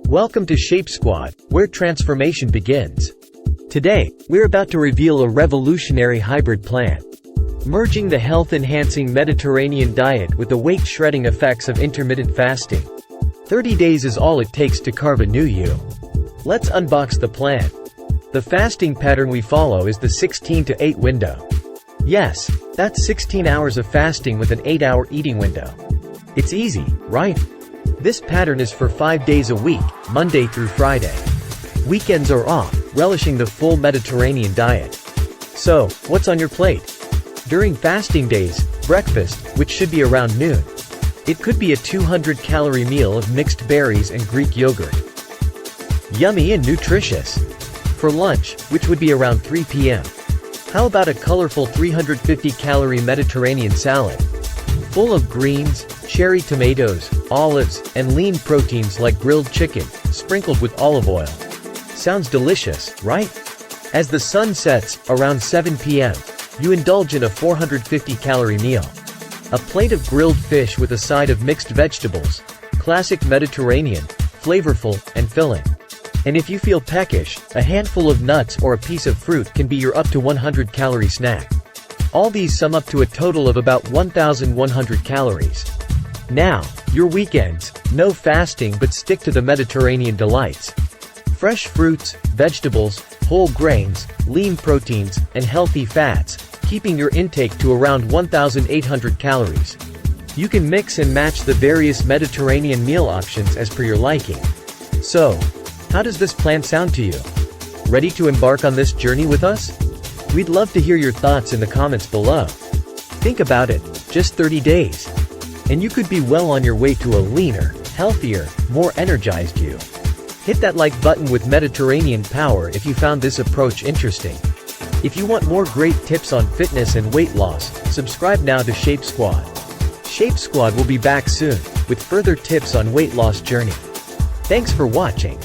Welcome to Shape Squad, where transformation begins. Today, we're about to reveal a revolutionary hybrid plan, merging the health-enhancing Mediterranean diet with the weight-shredding effects of intermittent fasting. 30 days is all it takes to carve a new you. Let's unbox the plan. The fasting pattern we follow is the 16 to 8 window. Yes, that's 16 hours of fasting with an 8-hour eating window. It's easy, right? This pattern is for 5 days a week, Monday through Friday. Weekends are off, relishing the full Mediterranean diet. So, what's on your plate? During fasting days, breakfast, which should be around noon. It could be a 200-calorie meal of mixed berries and Greek yogurt. Yummy and nutritious. For lunch, which would be around 3 p.m. How about a colorful 350-calorie Mediterranean salad? Full of greens, cherry tomatoes, olives, and lean proteins like grilled chicken, sprinkled with olive oil. Sounds delicious, right? As the sun sets, around 7 p.m., you indulge in a 450-calorie meal. A plate of grilled fish with a side of mixed vegetables. Classic Mediterranean, flavorful, and filling. And if you feel peckish, a handful of nuts or a piece of fruit can be your up to 100-calorie snack. All these sum up to a total of about 1,100 calories. Now, your weekends, no fasting but stick to the Mediterranean delights. Fresh fruits, vegetables, whole grains, lean proteins, and healthy fats, keeping your intake to around 1,800 calories. You can mix and match the various Mediterranean meal options as per your liking. So, how does this plan sound to you? Ready to embark on this journey with us? We'd love to hear your thoughts in the comments below. Think about it, just 30 days. And you could be well on your way to a leaner, healthier, more energized you. Hit that like button with Mediterranean power if you found this approach interesting. If you want more great tips on fitness and weight loss, subscribe now to Shape Squad. Shape Squad will be back soon, with further tips on weight loss journey. Thanks for watching.